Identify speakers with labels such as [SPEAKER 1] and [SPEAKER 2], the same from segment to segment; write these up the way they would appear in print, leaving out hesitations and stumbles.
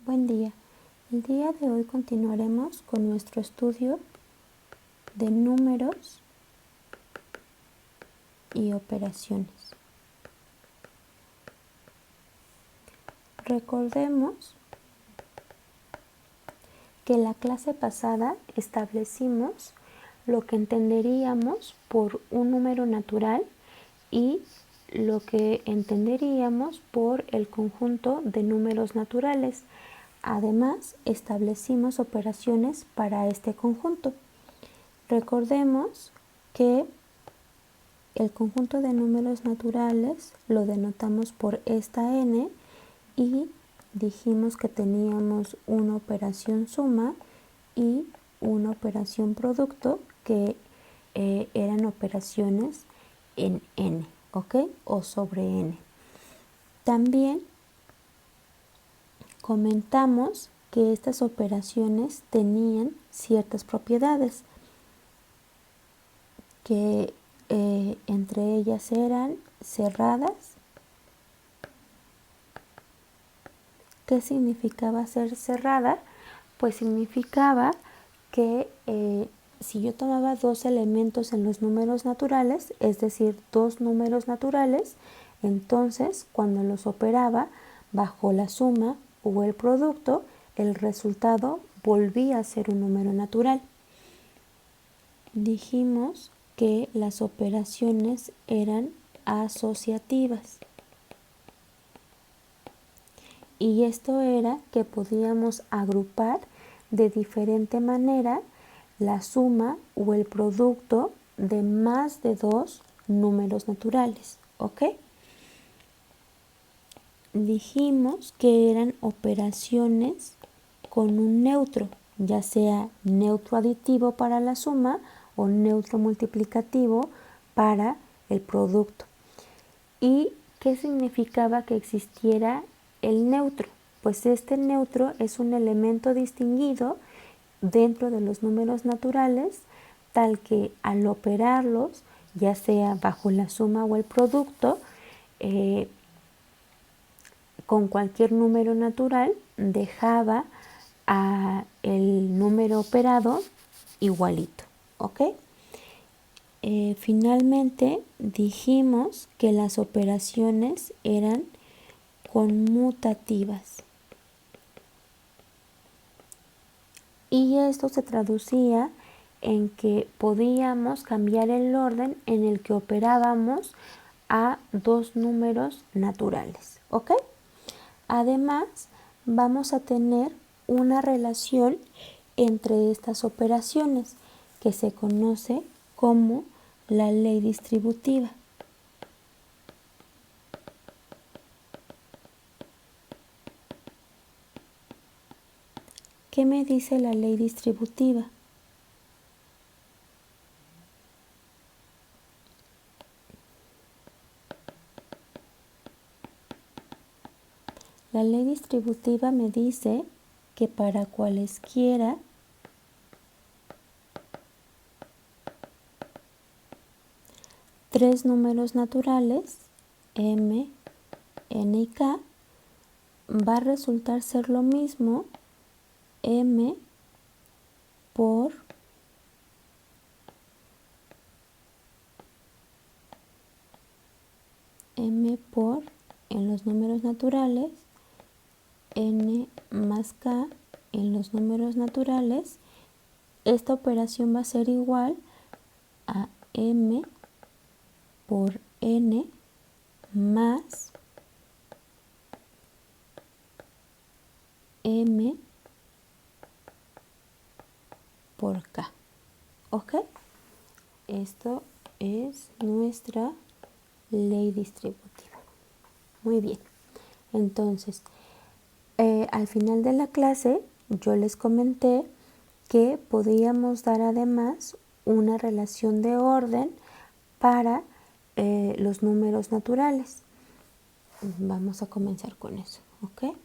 [SPEAKER 1] Buen día. El día de hoy continuaremos con nuestro estudio de números y operaciones. Recordemos que en la clase pasada establecimos lo que entenderíamos por un número natural y lo que entenderíamos por el conjunto de números naturales. Además, establecimos operaciones para este conjunto. Recordemos que el conjunto de números naturales lo denotamos por esta n y dijimos que teníamos una operación suma y una operación producto que eran operaciones en n, ¿ok? O sobre n. También comentamos que estas operaciones tenían ciertas propiedades que entre ellas eran cerradas. ¿Qué significaba ser cerrada? Pues significaba que si yo tomaba dos elementos en los números naturales, es decir, dos números naturales, entonces cuando los operaba bajo la suma o el producto, el resultado volvía a ser un número natural. Dijimos que las operaciones eran asociativas. Y esto era que podíamos agrupar de diferente manera la suma o el producto de más de dos números naturales, ¿ok? Dijimos que eran operaciones con un neutro, ya sea neutro aditivo para la suma o neutro multiplicativo para el producto. ¿Y qué significaba que existiera el neutro? Pues este neutro es un elemento distinguido dentro de los números naturales, tal que al operarlos, ya sea bajo la suma o el producto, con cualquier número natural, dejaba a el número operado igualito, ¿ok? Finalmente dijimos que las operaciones eran conmutativas y esto se traducía en que podíamos cambiar el orden en el que operábamos a dos números naturales, ¿ok? Además, vamos a tener una relación entre estas operaciones que se conoce como la ley distributiva. ¿Qué me dice la ley distributiva? La ley distributiva me dice que para cualesquiera tres números naturales, m, n y k, va a resultar ser lo mismo m por en los números naturales, n más k en los números naturales. Esta operación va a ser igual a m por n más m por k, ¿ok? Esto es nuestra ley distributiva. Muy bien, entonces al final de la clase yo les comenté que podíamos dar además una relación de orden para los números naturales. Vamos a comenzar con eso, ¿ok?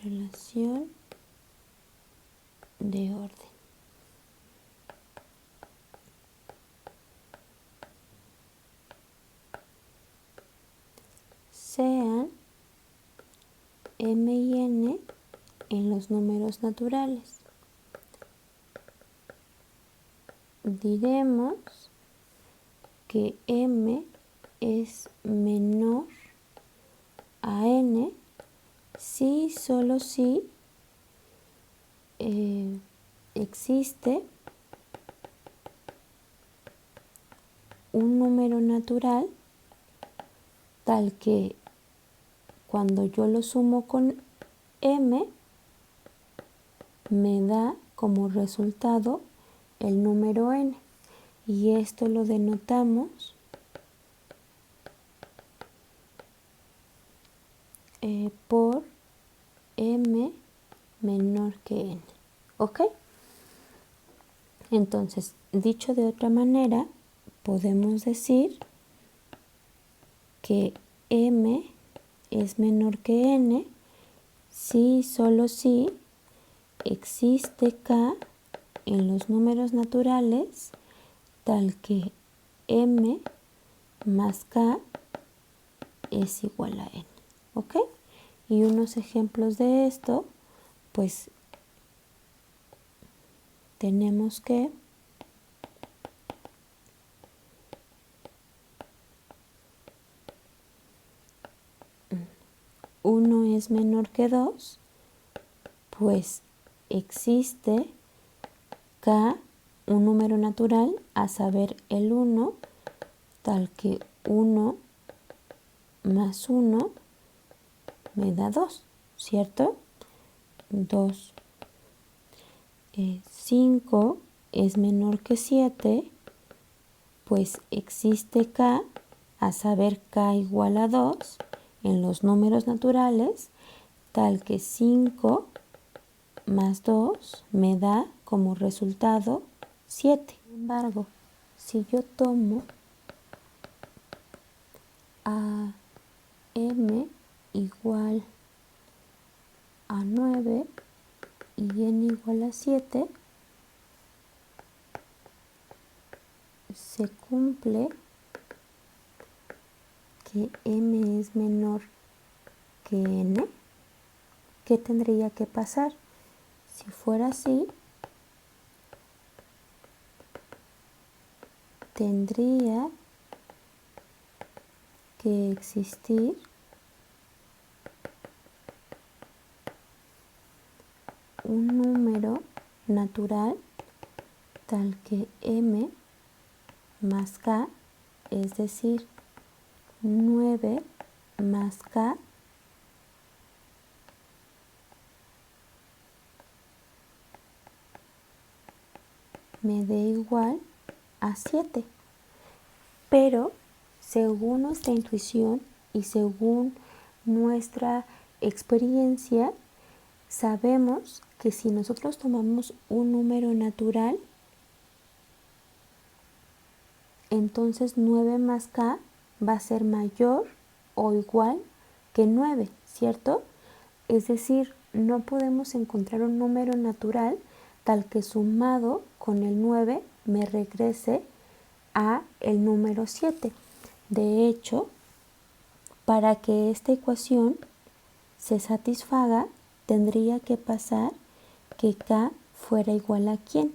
[SPEAKER 1] Relación de orden. Sean m y n en los números naturales. Diremos que m es menor a n si y solo si existe un número natural tal que cuando yo lo sumo con m me da como resultado el número n, y esto lo denotamos por m menor que n. ¿Ok? Entonces, dicho de otra manera, podemos decir que m es menor que n si y solo si existe k en los números naturales tal que m más k es igual a n. ¿Ok? Y unos ejemplos de esto, pues tenemos que uno es menor que 2, pues existe k, un número natural, a saber el 1, tal que 1 más 1 me da 2, ¿cierto? 2. 5 es menor que 7, pues existe k, a saber k igual a 2 en los números naturales, tal que 5 más 2 me da como resultado 7. Sin embargo, si yo tomo a m igual a 9 y n igual a 7, se cumple que m es menor que n. ¿Qué tendría que pasar? Si fuera así, tendría que existir un número natural tal que m más k, es decir, 9 más k, me dé igual a 7. Pero según nuestra intuición y según nuestra experiencia, sabemos que si nosotros tomamos un número natural, entonces 9 más k va a ser mayor o igual que 9, ¿cierto? Es decir, no podemos encontrar un número natural tal que sumado con el 9 me regrese a el número 7. De hecho, para que esta ecuación se satisfaga, tendría que pasar que k fuera igual a ¿quién?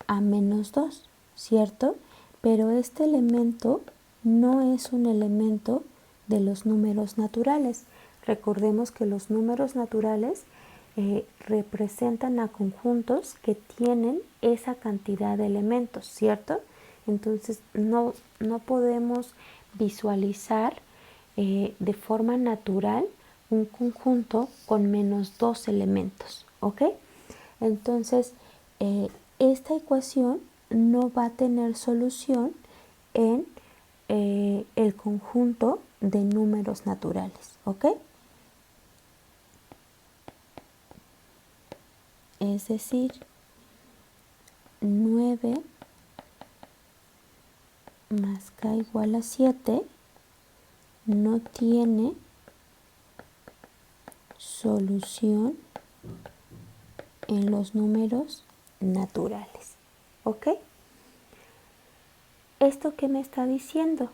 [SPEAKER 1] A menos 2, ¿cierto? Pero este elemento no es un elemento de los números naturales. Recordemos que los números naturales representan a conjuntos que tienen esa cantidad de elementos, ¿cierto? Entonces no podemos visualizar de forma natural un conjunto con menos 2 elementos, ¿ok? Entonces esta ecuación no va a tener solución en el conjunto de números naturales, ¿ok? Es decir, 9 más k igual a 7 no tiene solución en los números naturales, ¿ok? ¿Esto qué me está diciendo?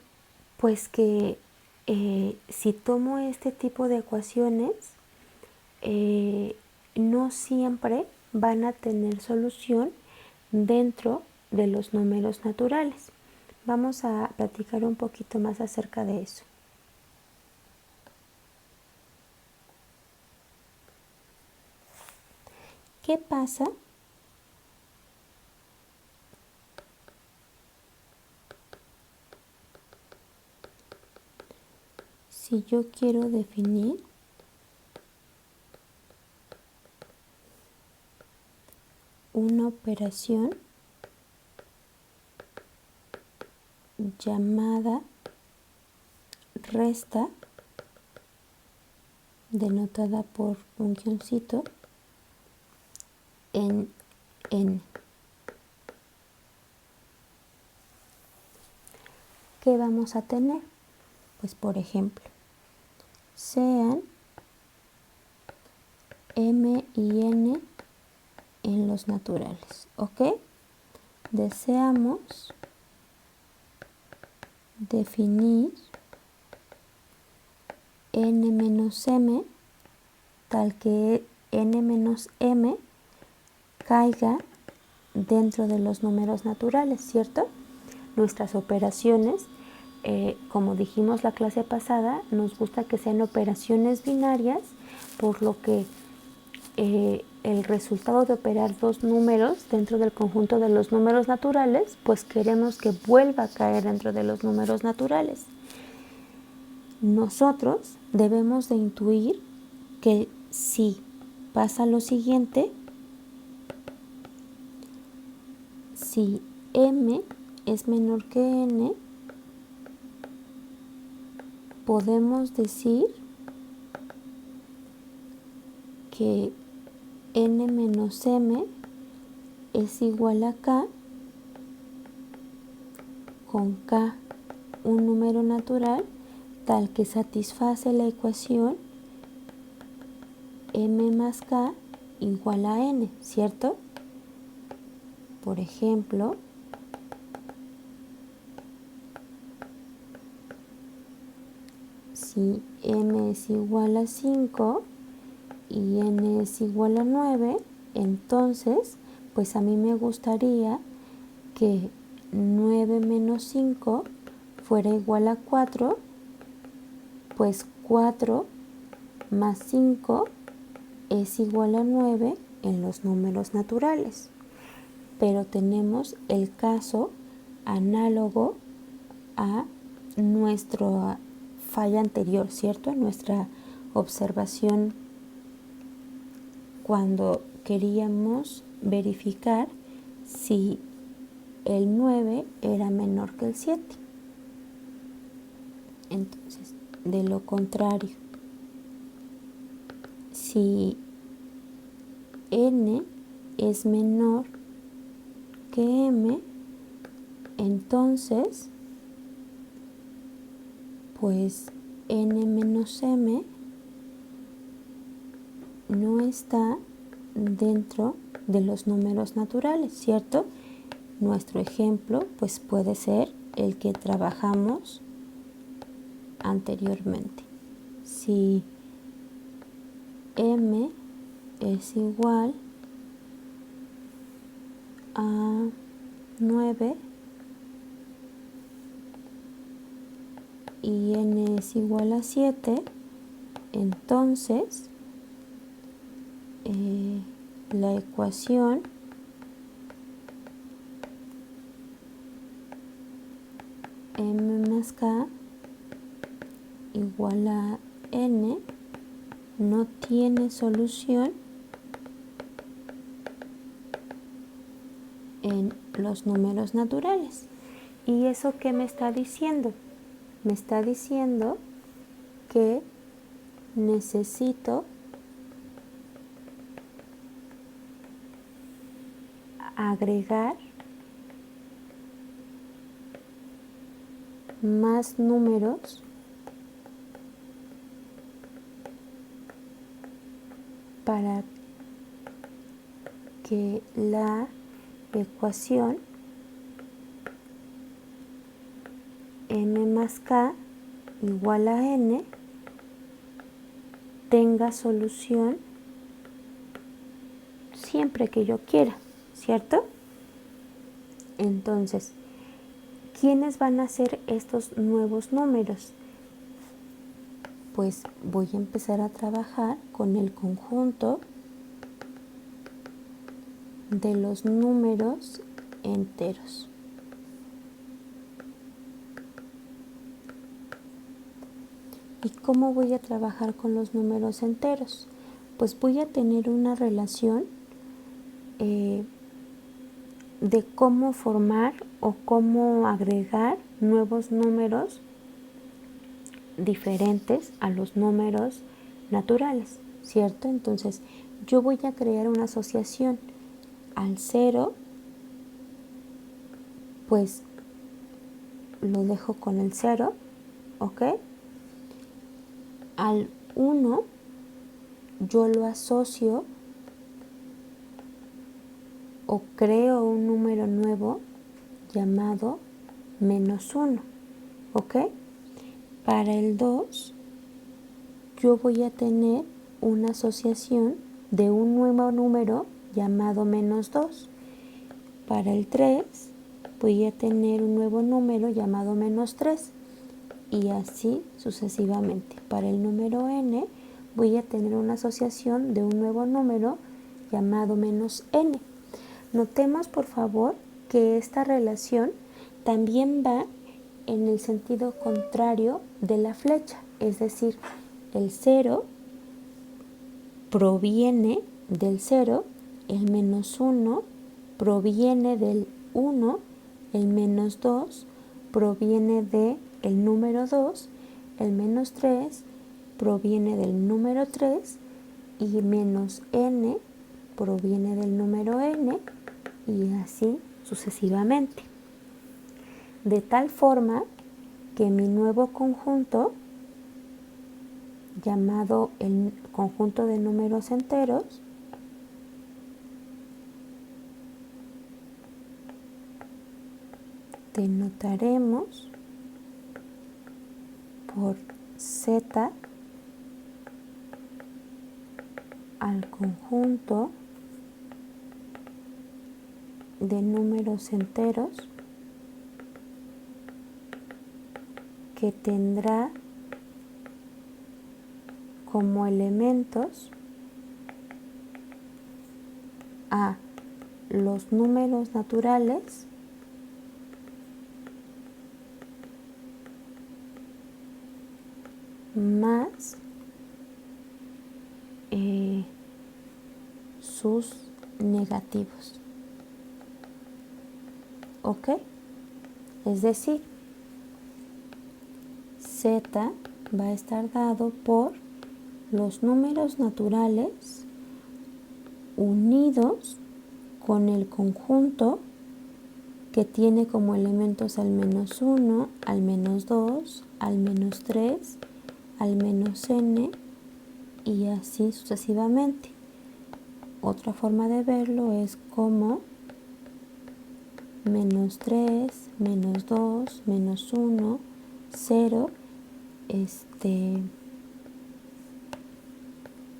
[SPEAKER 1] Pues que si tomo este tipo de ecuaciones, no siempre van a tener solución dentro de los números naturales. Vamos a platicar un poquito más acerca de eso. ¿Qué pasa si yo quiero definir una operación llamada resta, denotada por un guioncito, en n? ¿Qué vamos a tener? Pues por ejemplo, sean m y n en los naturales, ¿ok? Deseamos definir n menos m tal que n menos m caiga dentro de los números naturales, ¿cierto? Nuestras operaciones, como dijimos la clase pasada, nos gusta que sean operaciones binarias, por lo que el resultado de operar dos números dentro del conjunto de los números naturales, pues queremos que vuelva a caer dentro de los números naturales. Nosotros debemos de intuir que si pasa lo siguiente, si m es menor que n, podemos decir que n menos m es igual a k, con k un número natural tal que satisface la ecuación m más k igual a n, ¿cierto? Por ejemplo, si m es igual a 5 y n es igual a 9, entonces, pues a mí me gustaría que 9 menos 5 fuera igual a 4, pues 4 más 5 es igual a 9 en los números naturales. Pero tenemos el caso análogo a nuestra falla anterior, ¿cierto? A nuestra observación cuando queríamos verificar si el 9 era menor que el 7. Entonces, de lo contrario, si n es menor que m, entonces, pues n menos m no está dentro de los números naturales, ¿cierto? Nuestro ejemplo pues puede ser el que trabajamos anteriormente. Si m es igual a 9 y n es igual a 7, entonces la ecuación m más k igual a n no tiene solución en los números naturales. ¿Y eso qué me está diciendo? Me está diciendo que necesito agregar más números para que la ecuación m más k igual a n tenga solución siempre que yo quiera, ¿cierto? Entonces, ¿quiénes van a ser estos nuevos números? Pues voy a empezar a trabajar con el conjunto de los números enteros. ¿Y cómo voy a trabajar con los números enteros? Pues voy a tener una relación de cómo formar o cómo agregar nuevos números diferentes a los números naturales, ¿cierto? Entonces, yo voy a crear una asociación al 0, pues lo dejo con el 0, ¿ok? Al 1 yo lo asocio o creo un número nuevo llamado -1, ¿ok? Para el 2 yo voy a tener una asociación de un nuevo número llamado -2. Para el 3 voy a tener un nuevo número llamado -3 y así sucesivamente. Para el número n voy a tener una asociación de un nuevo número llamado -n. Notemos por favor que esta relación también va en el sentido contrario de la flecha, es decir, el 0 proviene del 0, el -1 proviene del 1, el -2 proviene del número 2, el -3 proviene del número 3 y -n proviene del número n y así sucesivamente. De tal forma que mi nuevo conjunto, llamado el conjunto de números enteros, denotaremos por z al conjunto de números enteros que tendrá como elementos a los números naturales más sus negativos. ¿Ok? Es decir, z va a estar dado por los números naturales unidos con el conjunto que tiene como elementos al -1, al -2, al -3, al -n y así sucesivamente. Otra forma de verlo es como -3, -2, -1, 0,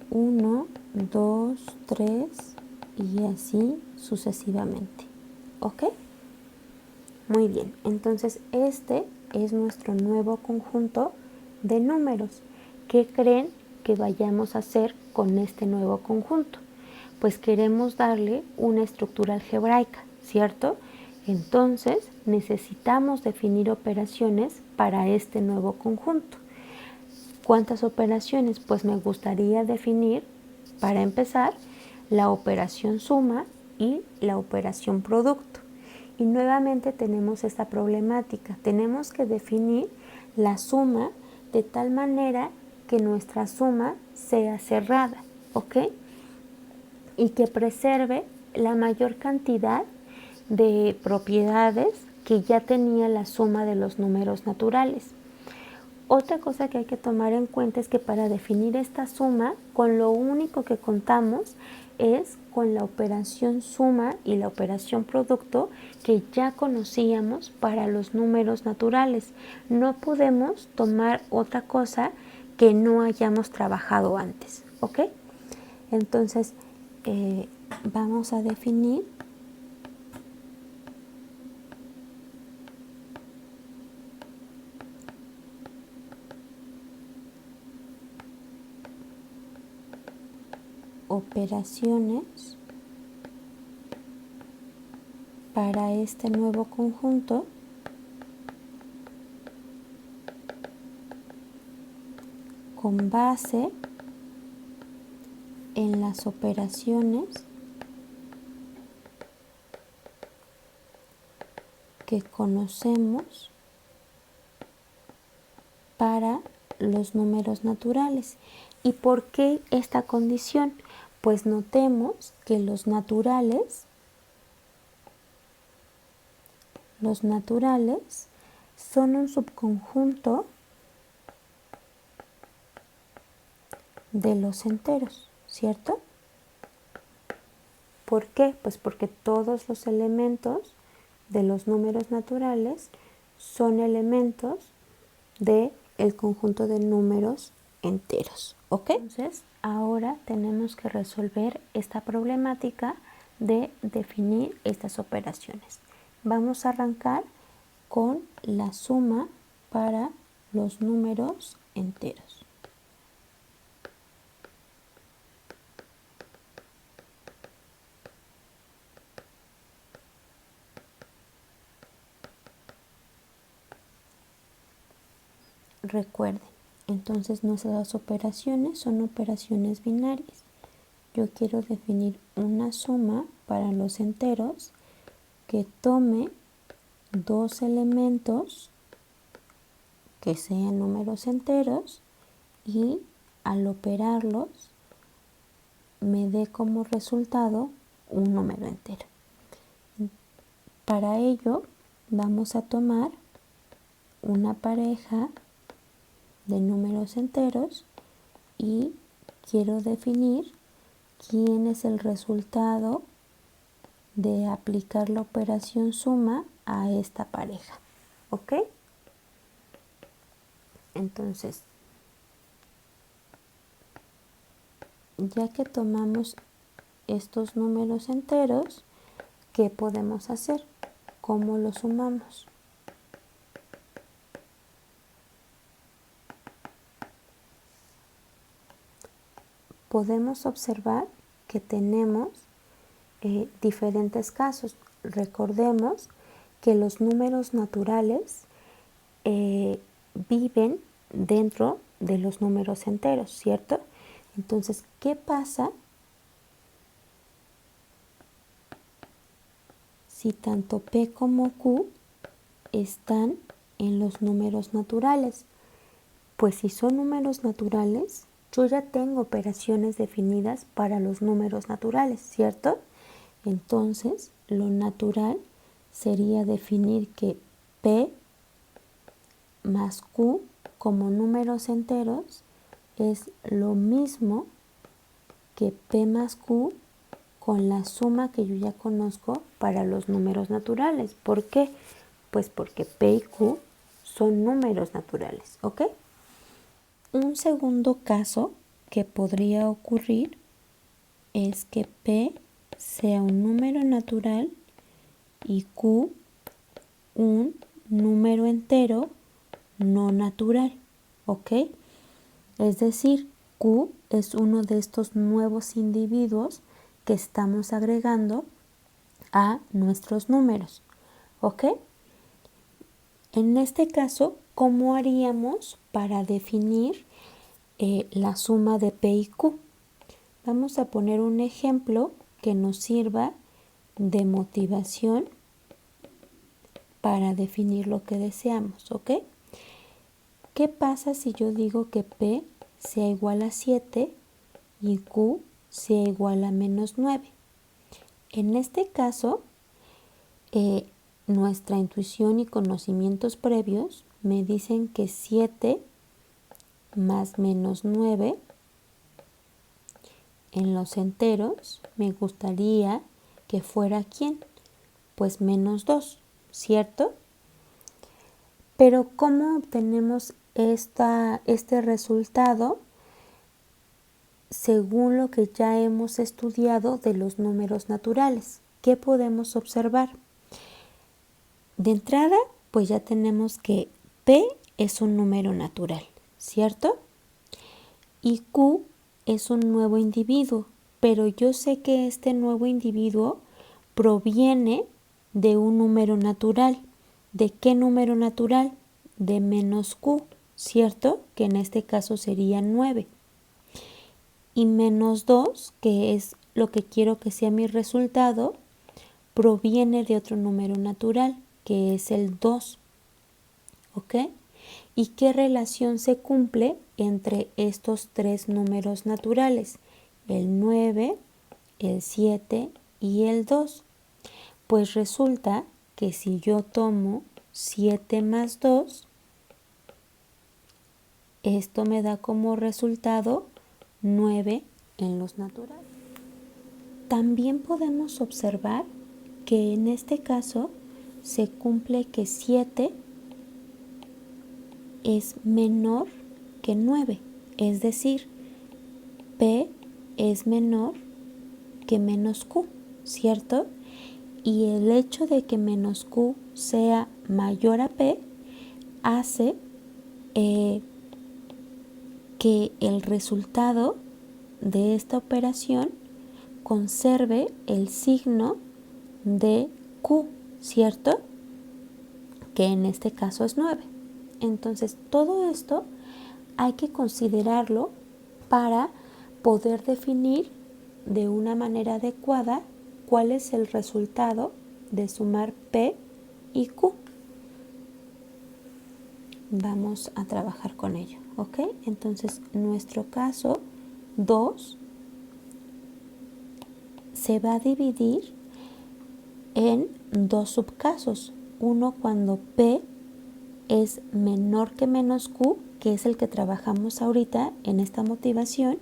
[SPEAKER 1] 1, 2, 3 y así sucesivamente. ¿Ok? Muy bien, entonces este es nuestro nuevo conjunto de números. ¿Qué creen que vayamos a hacer con este nuevo conjunto? Pues queremos darle una estructura algebraica, ¿cierto? Entonces necesitamos definir operaciones para este nuevo conjunto. ¿Cuántas operaciones? Pues me gustaría definir, para empezar, la operación suma y la operación producto. Y nuevamente tenemos esta problemática. Tenemos que definir la suma de tal manera que nuestra suma sea cerrada, ¿ok? Y que preserve la mayor cantidad de propiedades que ya tenía la suma de los números naturales. Otra cosa que hay que tomar en cuenta es que para definir esta suma, con lo único que contamos es con la operación suma y la operación producto que ya conocíamos para los números naturales. No podemos tomar otra cosa que no hayamos trabajado antes, ¿ok? Entonces, vamos a definir operaciones para este nuevo conjunto con base en las operaciones que conocemos para los números naturales. ¿Y por qué esta condición? Pues notemos que los naturales son un subconjunto de los enteros, ¿cierto? ¿Por qué? Pues porque todos los elementos de los números naturales son elementos del conjunto de números enteros, ¿ok? Entonces, ahora tenemos que resolver esta problemática de definir estas operaciones. Vamos a arrancar con la suma para los números enteros. Recuerden, entonces nuestras operaciones son operaciones binarias. Yo quiero definir una suma para los enteros que tome dos elementos que sean números enteros y al operarlos me dé como resultado un número entero. Para ello vamos a tomar una pareja de números enteros y quiero definir quién es el resultado de aplicar la operación suma a esta pareja, ¿ok? Entonces, ya que tomamos estos números enteros, ¿qué podemos hacer? ¿Cómo los sumamos? Podemos observar que tenemos diferentes casos. Recordemos que los números naturales viven dentro de los números enteros, ¿cierto? Entonces, ¿qué pasa si tanto P como Q están en los números naturales? Pues si son números naturales, yo ya tengo operaciones definidas para los números naturales, ¿cierto? Entonces, lo natural sería definir que P más Q como números enteros es lo mismo que P más Q con la suma que yo ya conozco para los números naturales. ¿Por qué? Pues porque P y Q son números naturales, ¿ok? Un segundo caso que podría ocurrir es que P sea un número natural y Q un número entero no natural, ¿ok? Es decir, Q es uno de estos nuevos individuos que estamos agregando a nuestros números, ¿ok? En este caso, ¿cómo haríamos para definir la suma de P y Q? Vamos a poner un ejemplo que nos sirva de motivación para definir lo que deseamos, ¿ok? ¿Qué pasa si yo digo que P sea igual a 7 y Q sea igual a menos 9? En este caso, nuestra intuición y conocimientos previos me dicen que 7 más menos 9 en los enteros me gustaría que fuera ¿quién? Pues menos 2, ¿cierto? Pero ¿cómo obtenemos este resultado? según lo que ya hemos estudiado de los números naturales. ¿Qué podemos observar? De entrada, pues ya tenemos que P es un número natural, ¿cierto? Y Q es un nuevo individuo, pero yo sé que este nuevo individuo proviene de un número natural. ¿De qué número natural? De menos Q, ¿cierto? Que en este caso sería 9. Y menos 2, que es lo que quiero que sea mi resultado, proviene de otro número natural, que es el 2. ¿Ok? ¿Y qué relación se cumple entre estos tres números naturales? El 9, el 7 y el 2. Pues resulta que si yo tomo 7 más 2, esto me da como resultado 9 en los naturales. También podemos observar que en este caso se cumple que 7 es menor que 9, es decir, P es menor que menos Q, ¿cierto? Y el hecho de que menos Q sea mayor a P hace que el resultado de esta operación conserve el signo de Q, ¿cierto? Que en este caso es 9. Entonces, todo esto hay que considerarlo para poder definir de una manera adecuada cuál es el resultado de sumar P y Q. Vamos a trabajar con ello, ¿ok? Entonces, nuestro caso 2 se va a dividir en dos subcasos. Uno cuando P es menor que menos Q, que es el que trabajamos ahorita en esta motivación,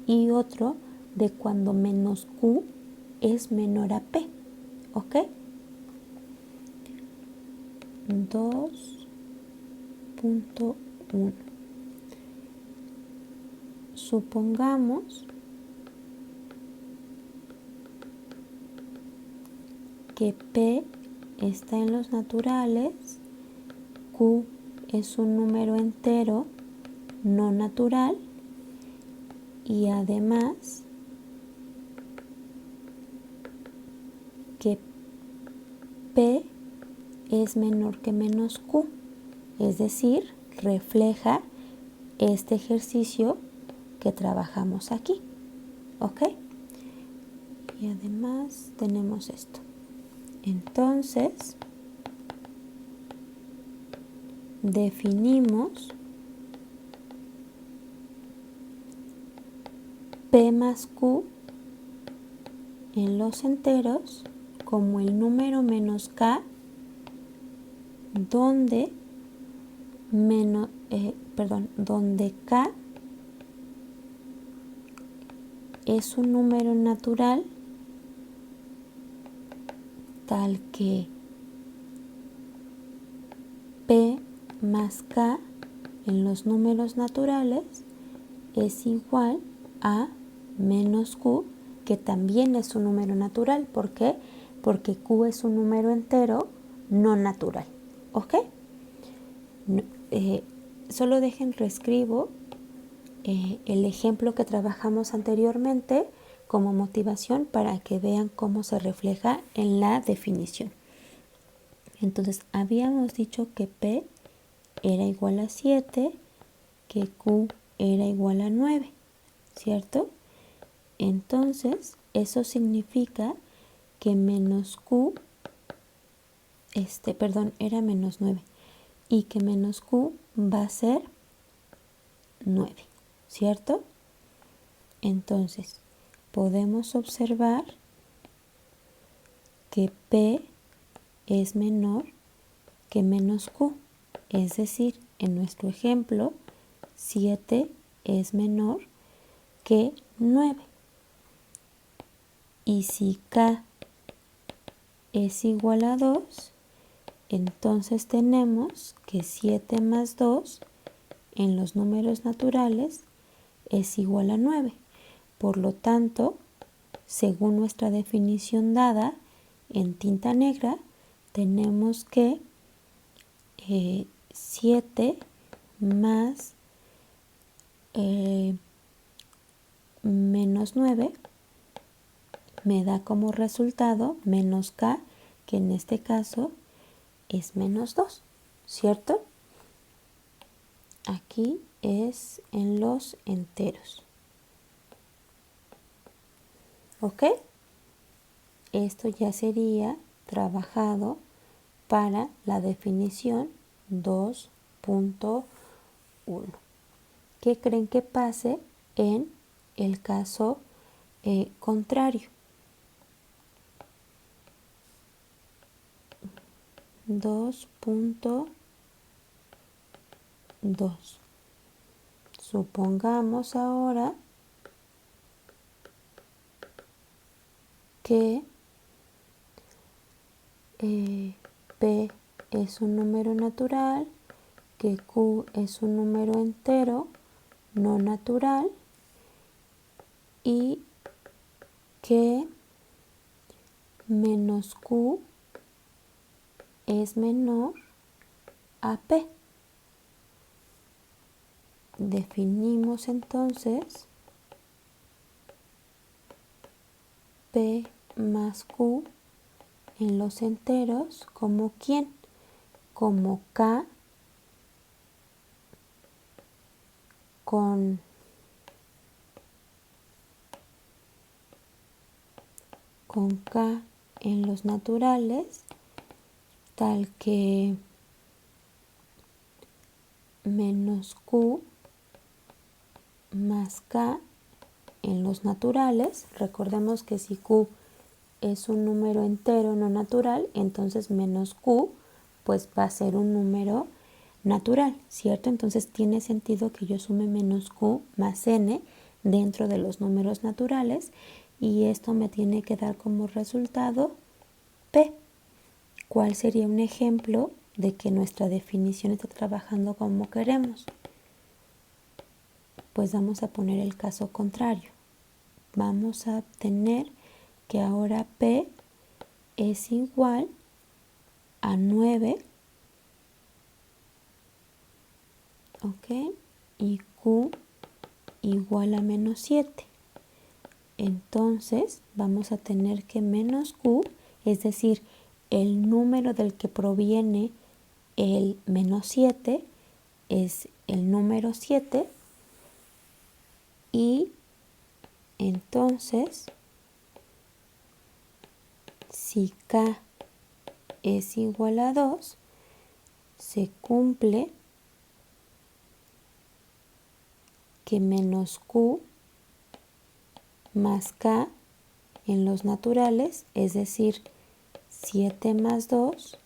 [SPEAKER 1] y otro de cuando menos Q es menor a P, ¿ok? 2.1. Supongamos que P está en los naturales, Q es un número entero no natural y además que P es menor que menos Q, es decir, refleja este ejercicio que trabajamos aquí, ¿ok? Y además tenemos esto. Entonces, definimos P más Q en los enteros como el número menos K, donde donde K es un número natural tal que P más K en los números naturales es igual a menos Q, que también es un número natural. ¿Por qué? Porque Q es un número entero no natural. ¿Ok? Solo reescribo el ejemplo que trabajamos anteriormente como motivación para que vean cómo se refleja en la definición. Entonces, habíamos dicho que P era igual a 7, que Q era igual a 9, ¿cierto? Entonces, eso significa que menos Q, era menos 9, y que menos Q va a ser 9, ¿cierto? Entonces, podemos observar que P es menor que menos Q, es decir, en nuestro ejemplo, 7 es menor que 9. Y si K es igual a 2, entonces tenemos que 7 más 2 en los números naturales es igual a 9. Por lo tanto, según nuestra definición dada en tinta negra, tenemos que 7 más menos 9 me da como resultado menos k, que en este caso es menos 2, ¿cierto? Aquí es en los enteros. ¿Ok? Esto ya sería trabajado para la definición 2.1. ¿Qué creen que pase en el caso contrario? 2.2. Supongamos ahora que P es un número natural, que Q es un número entero no natural y que menos Q es menor a P. Definimos entonces P más Q en los enteros como ¿quién? Como K con K en los naturales, tal que menos Q más K en los naturales. Recordemos que si Q es un número entero no natural, entonces menos Q pues va a ser un número natural, ¿cierto? Entonces tiene sentido que yo sume menos Q más N dentro de los números naturales y esto me tiene que dar como resultado P. ¿Cuál sería un ejemplo de que nuestra definición está trabajando como queremos? Pues vamos a poner el caso contrario. Vamos a tener que ahora P es igual a 9, ¿ok? Y Q igual a menos 7. Entonces vamos a tener que menos Q, es decir, el número del que proviene el menos 7 es el número 7 y entonces si K es igual a 2, se cumple que menos Q más K en los naturales, es decir, 7 más 2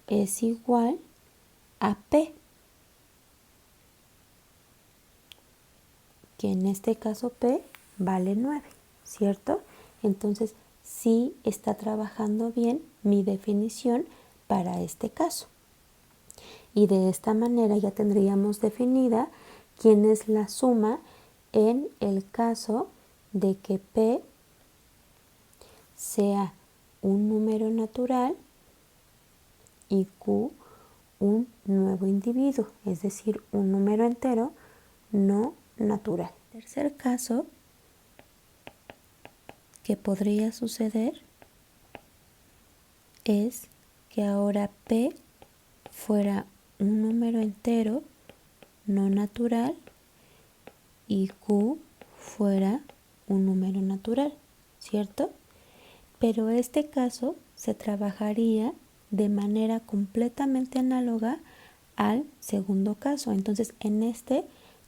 [SPEAKER 1] es igual a P, que en este caso P vale 9, ¿cierto? Entonces sí está trabajando bien mi definición para este caso. Y de esta manera ya tendríamos definida quién es la suma en el caso de que P sea un número natural y Q un nuevo individuo, es decir, un número entero no natural. Tercer caso que podría suceder es que ahora P fuera un número entero no natural y Q fuera un número natural, ¿cierto? Pero este caso se trabajaría de manera completamente análoga al segundo caso. Entonces, en este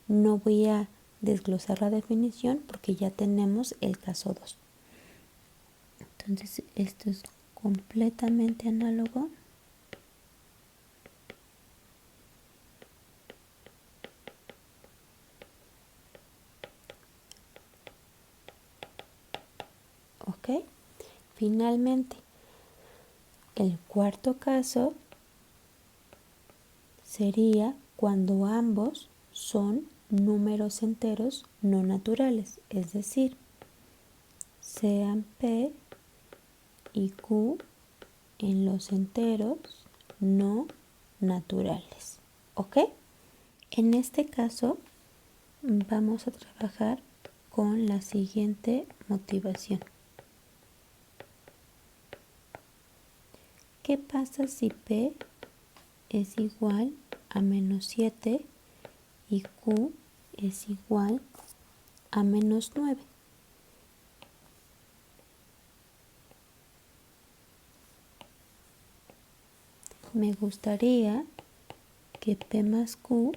[SPEAKER 1] no voy a desglosar la definición porque ya tenemos el caso 2. Entonces, esto es completamente análogo. ¿Ok? Finalmente, el cuarto caso sería cuando ambos son números enteros no naturales, es decir, sean P y Q en los enteros no naturales. ¿Ok? En este caso vamos a trabajar con la siguiente motivación. ¿Qué pasa si P es igual a menos 7 y Q es igual a menos 9? Me gustaría que P más Q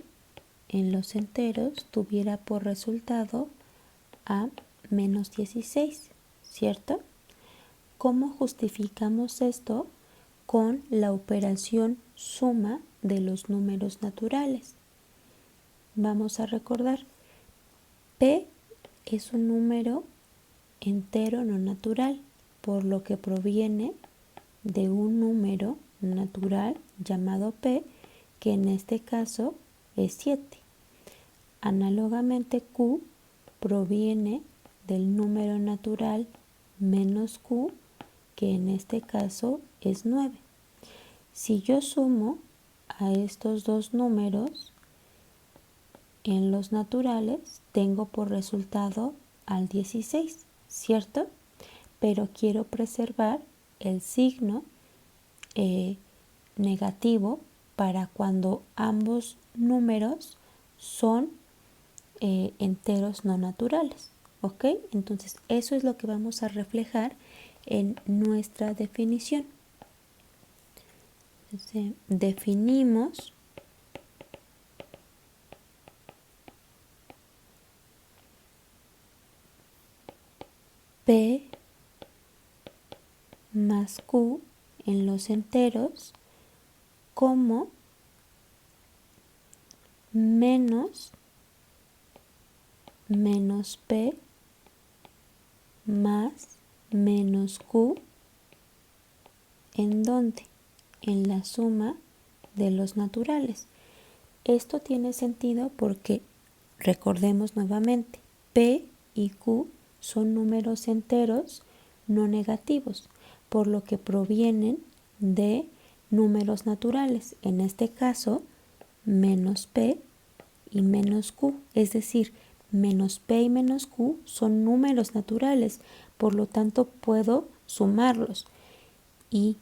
[SPEAKER 1] en los enteros tuviera por resultado a menos 16, ¿cierto? ¿Cómo justificamos esto? Con la operación suma de los números naturales. Vamos a recordar, P es un número entero no natural, por lo que proviene de un número natural llamado P, que en este caso es 7. Análogamente, Q proviene del número natural menos Q, que en este caso es 9. Si yo sumo a estos dos números en los naturales, tengo por resultado al 16, ¿cierto? Pero quiero preservar el signo negativo para cuando ambos números son enteros no naturales. ¿Ok? Entonces eso es lo que vamos a reflejar en nuestra definición. Entonces, definimos P más Q en los enteros como menos P más menos Q, ¿en dónde? En la suma de los naturales. Esto tiene sentido porque, recordemos nuevamente, P y Q son números enteros no negativos, por lo que provienen de números naturales, en este caso menos P y menos Q, es decir, menos P y menos Q son números naturales, por lo tanto puedo sumarlos, y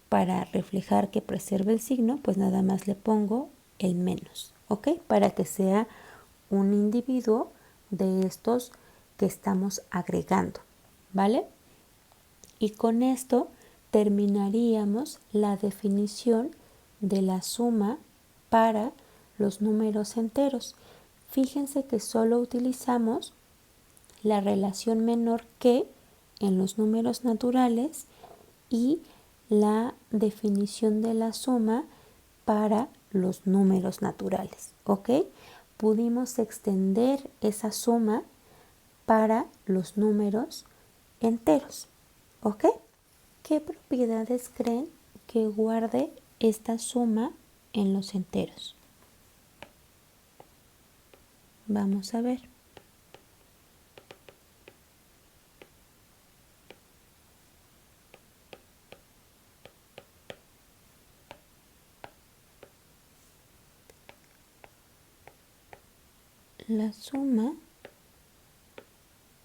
[SPEAKER 1] para reflejar que preserve el signo, pues nada más le pongo el menos, ¿ok? Para que sea un individuo de estos que estamos agregando, ¿vale? Y con esto terminaríamos la definición de la suma para los números enteros. Fíjense que solo utilizamos la relación menor que en los números naturales y la definición de la suma para los números naturales, ¿ok? Pudimos extender esa suma para los números enteros, ¿ok? ¿Qué propiedades creen que guarde esta suma en los enteros? Vamos a ver. La suma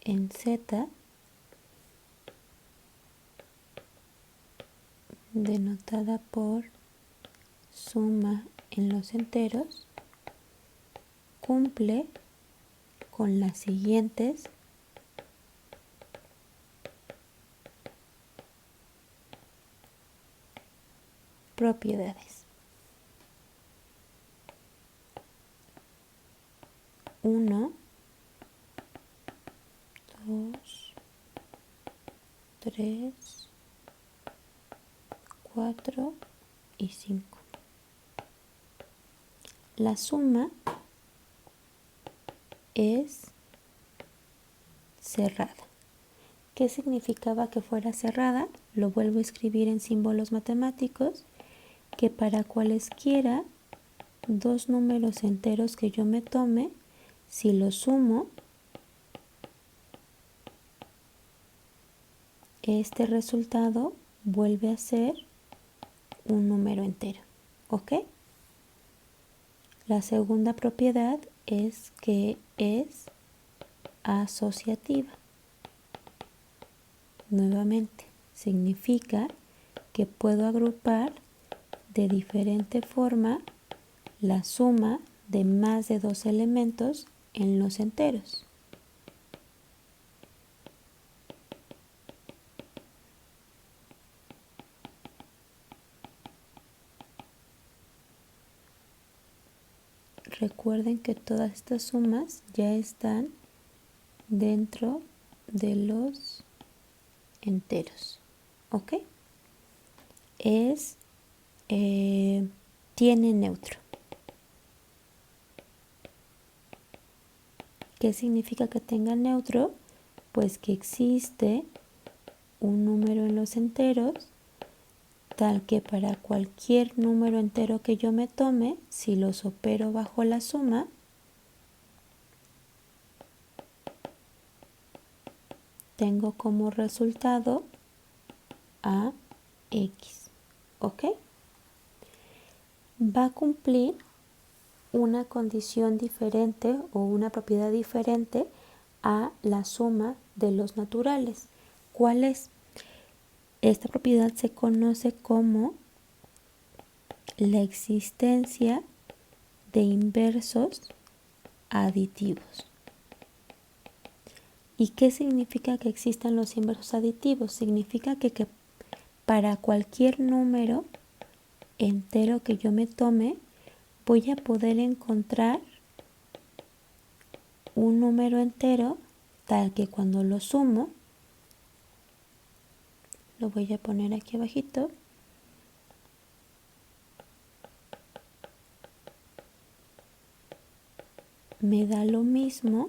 [SPEAKER 1] en Z, denotada por suma en los enteros, cumple con las siguientes propiedades. 1, 2, 3, 4 y 5. La suma es cerrada. ¿Qué significaba que fuera cerrada? Lo vuelvo a escribir en símbolos matemáticos, que para cualesquiera dos números enteros que yo me tome, Si lo sumo, este resultado vuelve a ser un número entero. ¿Ok? La segunda propiedad es que es asociativa. Nuevamente, significa que puedo agrupar de diferente forma la suma de más de dos elementos en los enteros. Recuerden que todas estas sumas ya están dentro de los enteros. ¿Ok? Tiene neutro. ¿Qué significa que tenga neutro? Pues que existe un número en los enteros tal que para cualquier número entero que yo me tome, si los opero bajo la suma, tengo como resultado a x. ¿Ok? Va a cumplir una condición diferente o una propiedad diferente a la suma de los naturales. ¿Cuál es? Esta propiedad se conoce como la existencia de inversos aditivos. ¿Y qué significa que existan los inversos aditivos? Significa que para cualquier número entero que yo me tome, voy a poder encontrar un número entero tal que cuando lo sumo, lo voy a poner aquí abajito, me da lo mismo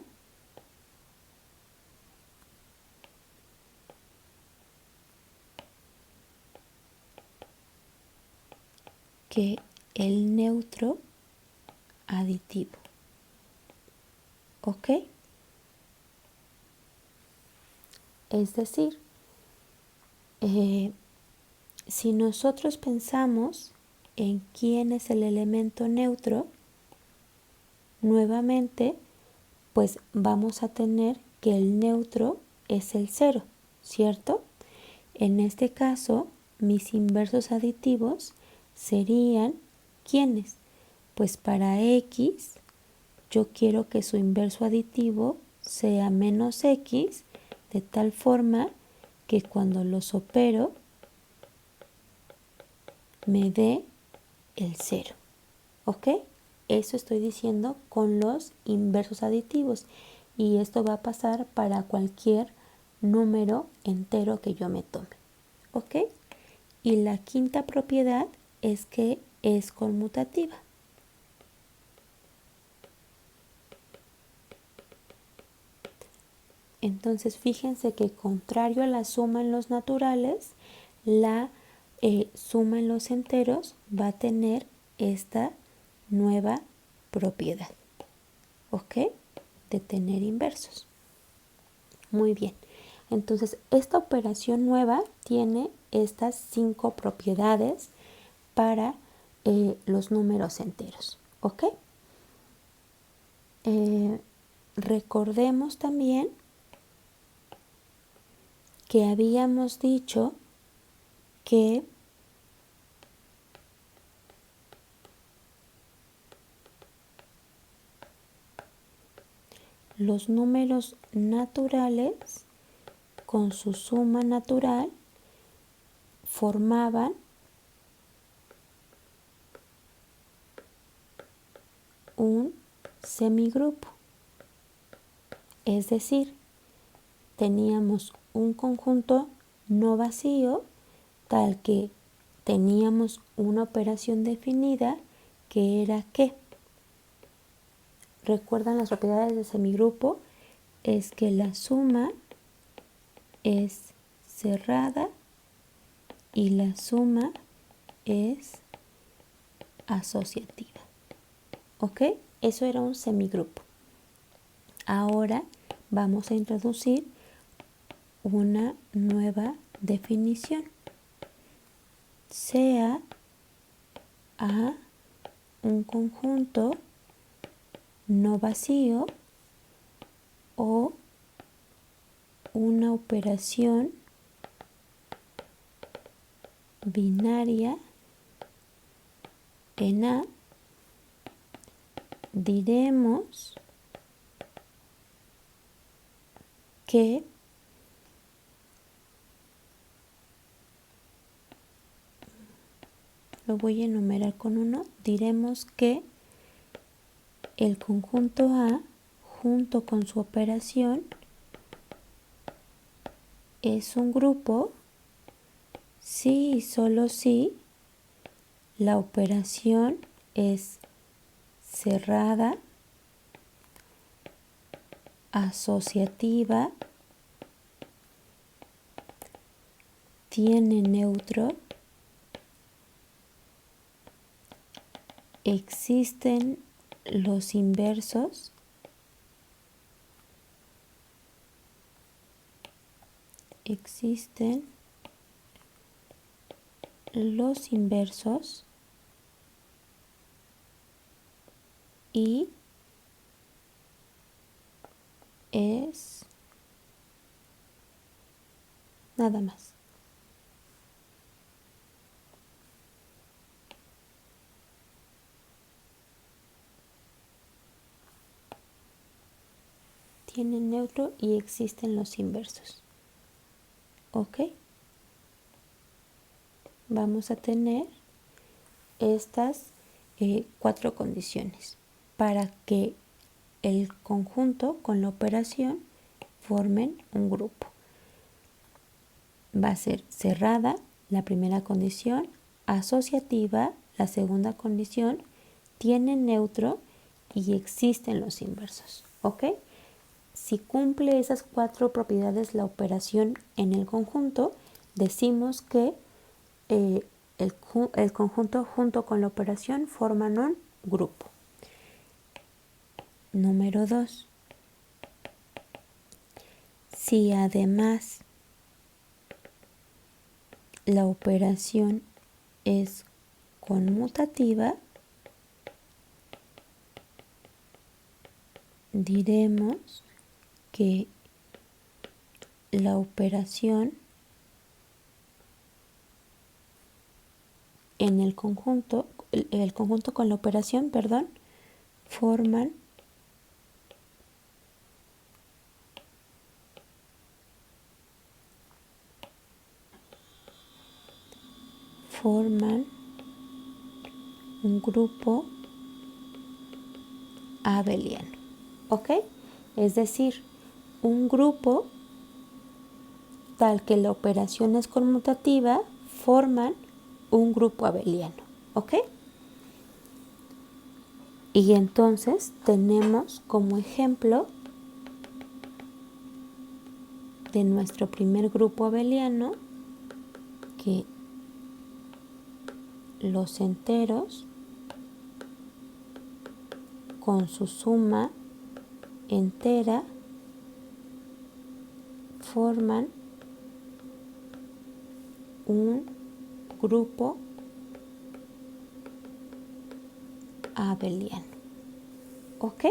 [SPEAKER 1] que el neutro aditivo. ¿Ok? Es decir, si nosotros pensamos en quién es el elemento neutro, nuevamente, pues vamos a tener que el neutro es el 0, ¿cierto? En este caso, mis inversos aditivos serían ¿quiénes? Pues para x, yo quiero que su inverso aditivo sea menos x, de tal forma que cuando los opero me dé el 0. ¿Ok? Eso estoy diciendo con los inversos aditivos. Y esto va a pasar para cualquier número entero que yo me tome. ¿Ok? Y la quinta propiedad es que es conmutativa. Entonces fíjense que contrario a la suma en los naturales, la suma en los enteros va a tener esta nueva propiedad, ¿ok? De tener inversos. Muy bien, entonces esta operación nueva tiene estas 5 propiedades para los números enteros, ¿ok? Recordemos también que habíamos dicho que los números naturales con su suma natural formaban un semigrupo. Es decir, teníamos un conjunto no vacío tal que teníamos una operación definida que era que, ¿recuerdan las propiedades de semigrupo? Es que la suma es cerrada y la suma es asociativa. ¿Ok? Eso era un semigrupo. Ahora vamos a introducir una nueva definición. Sea A un conjunto no vacío o una operación binaria en A, diremos que lo voy a enumerar con uno, diremos que el conjunto A junto con su operación es un grupo si y solo si la operación es cerrada, asociativa, tiene neutro, existen los inversos, y es nada más. Tiene neutro y existen los inversos. ¿Ok? Vamos a tener estas 4 condiciones para que el conjunto con la operación formen un grupo. Va a ser cerrada, la primera condición, asociativa, la segunda condición, tiene neutro y existen los inversos. ¿Ok? Si cumple esas 4 propiedades la operación en el conjunto, decimos que el conjunto junto con la operación forman un grupo. Número 2. Si además la operación es conmutativa, diremos que la operación en el conjunto con la operación, forman un grupo abeliano. ¿Ok? Es decir, un grupo tal que la operación es conmutativa forman un grupo abeliano. ¿Ok? Y entonces tenemos como ejemplo de nuestro primer grupo abeliano que los enteros con su suma entera forman un grupo abeliano. ¿Ok?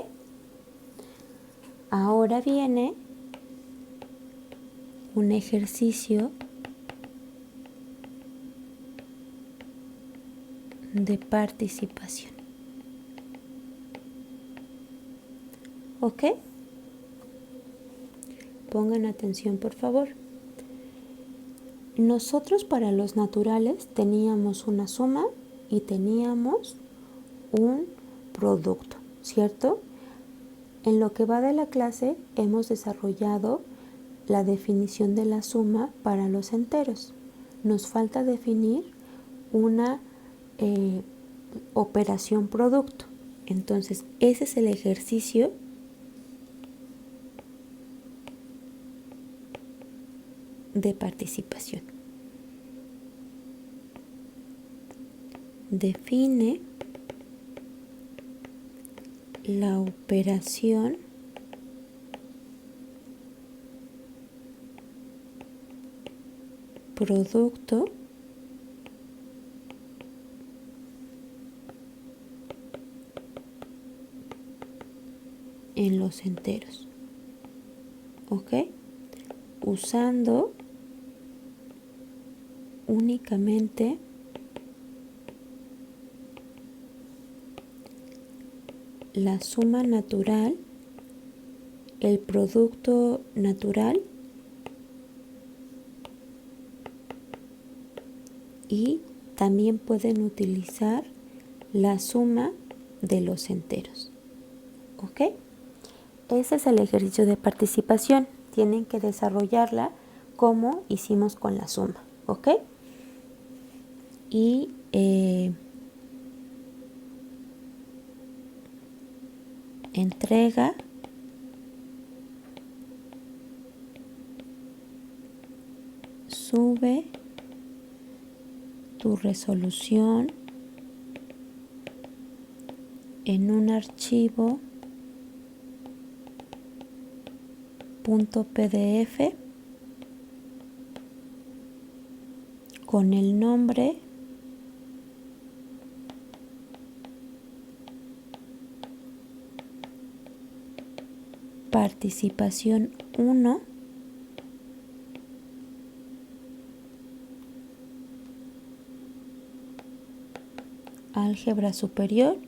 [SPEAKER 1] Ahora viene un ejercicio de participación. ¿Ok? Pongan atención, por favor. Nosotros para los naturales teníamos una suma y teníamos un producto, ¿cierto? En lo que va de la clase hemos desarrollado la definición de la suma para los enteros. Nos falta definir una operación producto. Entonces, ese es el ejercicio de participación. Define la operación producto en los enteros. ¿Ok? Usando únicamente la suma natural, el producto natural y también pueden utilizar la suma de los enteros. ¿Ok? Ese es el ejercicio de participación. Tienen que desarrollarla como hicimos con la suma. ¿Ok? Y entrega sube tu resolución en un archivo .pdf con el nombre participación 1 álgebra superior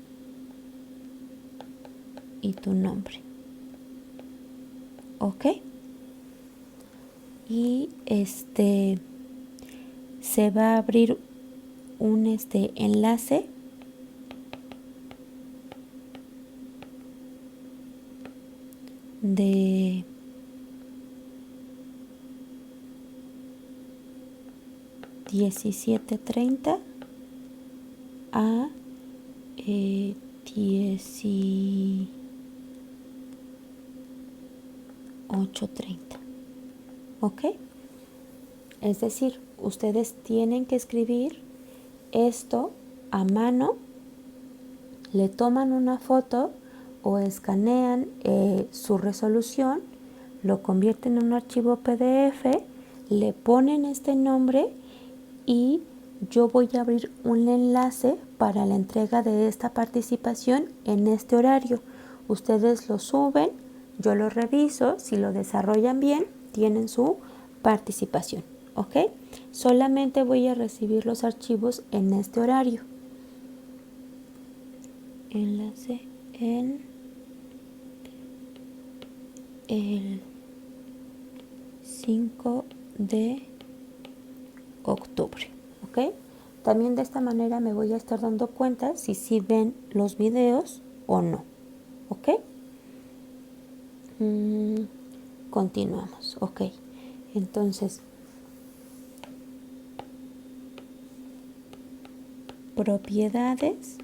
[SPEAKER 1] y tu nombre. ¿Ok? Y se va a abrir un enlace de 17:30 a 18:30. ¿Ok? Es decir, ustedes tienen que escribir esto a mano, le toman una foto o escanean su resolución, lo convierten en un archivo PDF, le ponen este nombre y yo voy a abrir un enlace para la entrega de esta participación en este horario. Ustedes lo suben, yo lo reviso, si lo desarrollan bien, tienen su participación. ¿Ok? Solamente voy a recibir los archivos en este horario. Enlace en el 5 de octubre. ¿Ok? También de esta manera me voy a estar dando cuenta si sí ven los videos o no. ¿Ok? Continuamos. Ok. Entonces, propiedades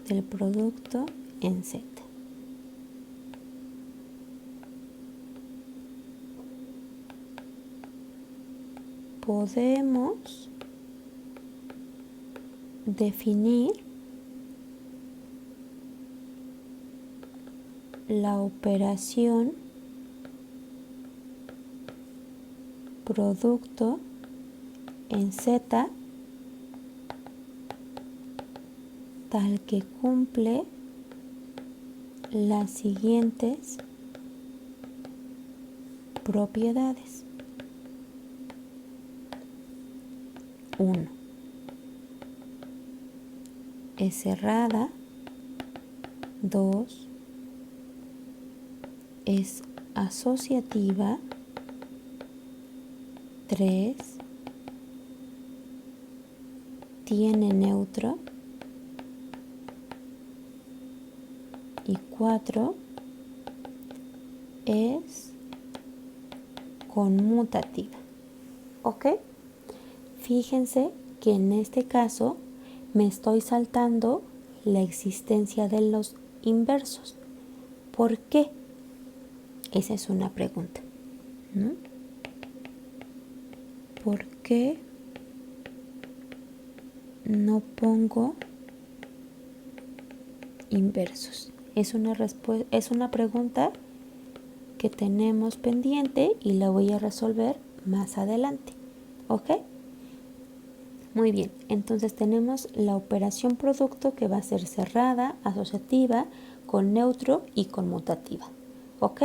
[SPEAKER 1] del producto en Z. Podemos definir la operación producto en Z tal que cumple las siguientes propiedades. 1. Es cerrada. 2. Es asociativa. 3. Tiene neutro. Y 4. Es conmutativa. ¿Ok? Fíjense que en este caso me estoy saltando la existencia de los inversos. ¿Por qué? Esa es una pregunta, ¿no? ¿Por qué no pongo inversos? Es una pregunta que tenemos pendiente y la voy a resolver más adelante. ¿Ok? Muy bien, entonces tenemos la operación producto que va a ser cerrada, asociativa, con neutro y conmutativa. ¿Ok?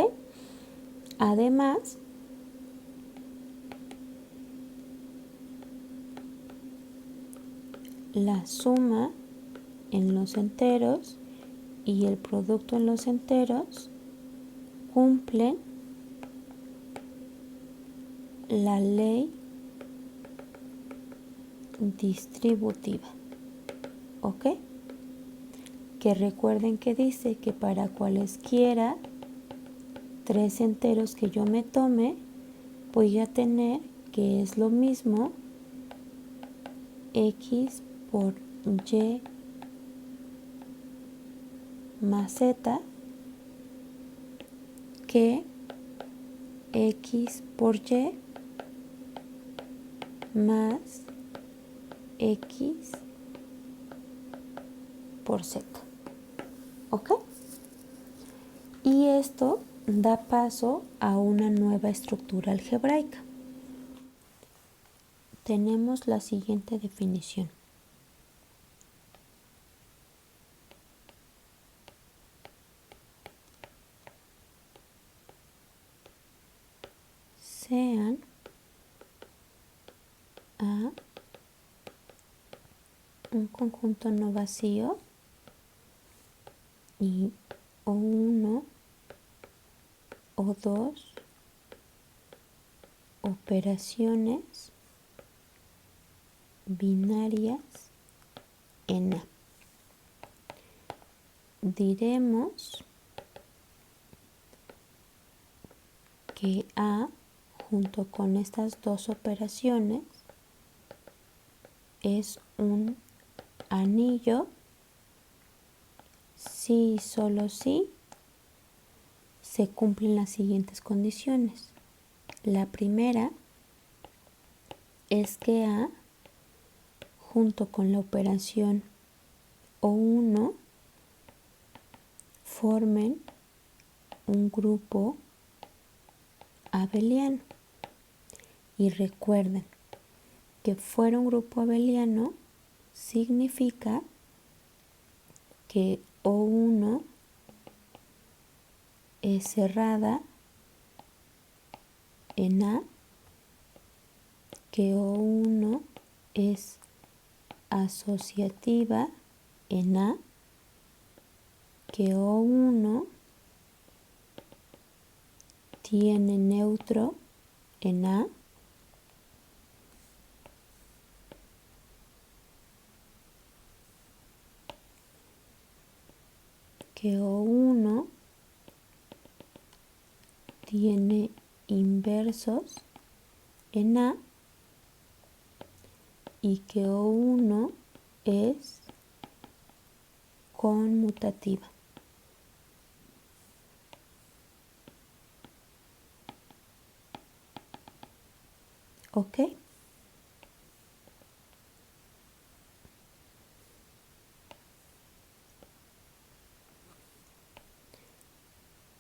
[SPEAKER 1] Además, la suma en los enteros y el producto en los enteros cumplen la ley distributiva. ¿Ok? Que recuerden que dice que para cualesquiera 3 enteros que yo me tome, voy a tener que es lo mismo x por y más z que x por y más x por z. ¿Ok? Y esto da paso a una nueva estructura algebraica. Tenemos la siguiente definición. Sean A un conjunto no vacío y o uno o dos operaciones binarias en A. Diremos que A junto con estas dos operaciones es un anillo si y solo si se cumplen las siguientes condiciones. La primera es que A junto con la operación O1 formen un grupo abeliano. Y recuerden que fuera un grupo abeliano significa que O1 es cerrada en A, que O1 es asociativa en A, que O1 tiene neutro en A, que O1 tiene inversos en A y que O1 es conmutativa. ¿Ok?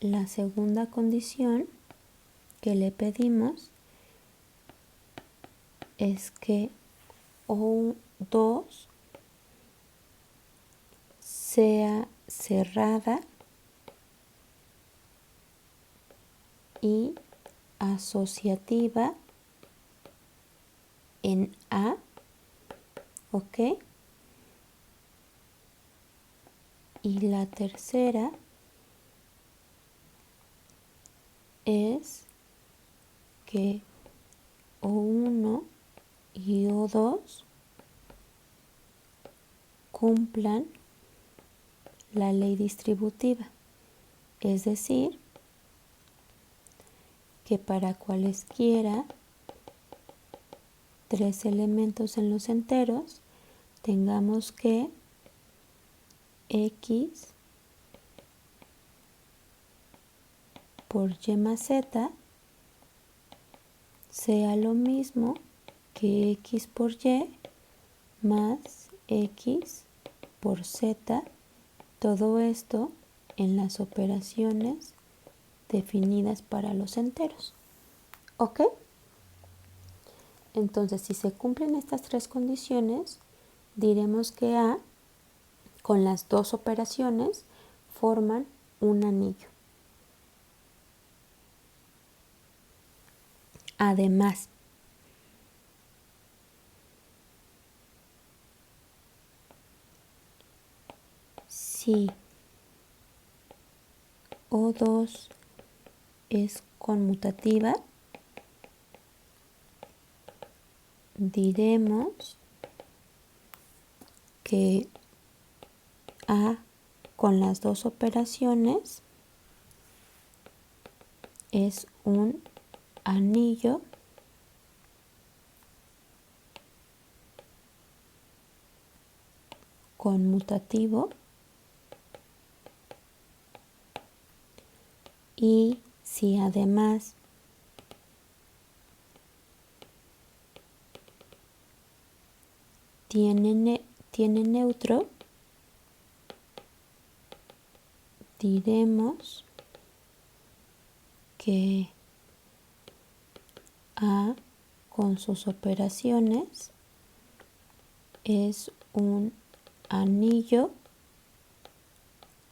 [SPEAKER 1] La segunda condición que le pedimos es que O2 sea cerrada y asociativa en A, ¿ok? Y la tercera es que O1 y O2 cumplan la ley distributiva, es decir, que para cualesquiera 3 elementos en los enteros tengamos que x por y más z sea lo mismo que x por y más x por z, todo esto en las operaciones definidas para los enteros. ¿Ok? Entonces, si se cumplen estas tres condiciones, diremos que A, con las dos operaciones, forman un anillo. Además, si O2 es conmutativa, diremos que A con las dos operaciones es un anillo conmutativo y si además tiene neutro, diremos que A con sus operaciones es un anillo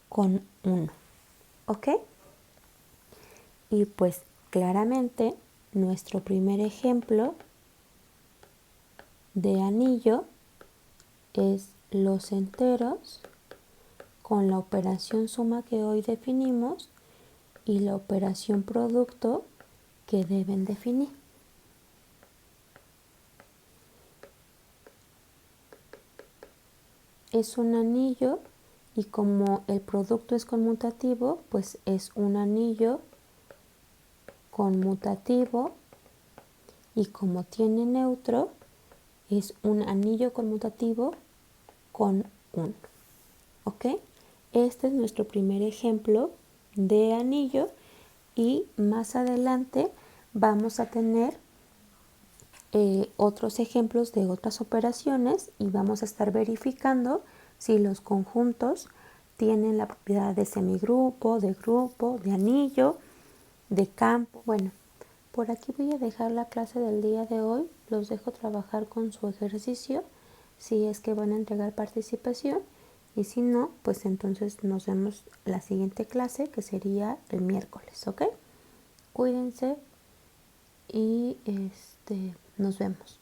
[SPEAKER 1] con 1. ¿Ok? Y pues claramente nuestro primer ejemplo de anillo es los enteros con la operación suma que hoy definimos y la operación producto que deben definir. Es un anillo y como el producto es conmutativo, pues es un anillo conmutativo y como tiene neutro, es un anillo conmutativo con 1. ¿Ok? Este es nuestro primer ejemplo de anillo y más adelante vamos a tener otros ejemplos de otras operaciones y vamos a estar verificando si los conjuntos tienen la propiedad de semigrupo, de anillo, de campo. Bueno, por aquí voy a dejar la clase del día de hoy. Los dejo trabajar con su ejercicio si es que van a entregar participación y si no, pues entonces nos vemos la siguiente clase que sería el miércoles, ¿ok? Cuídense y nos vemos.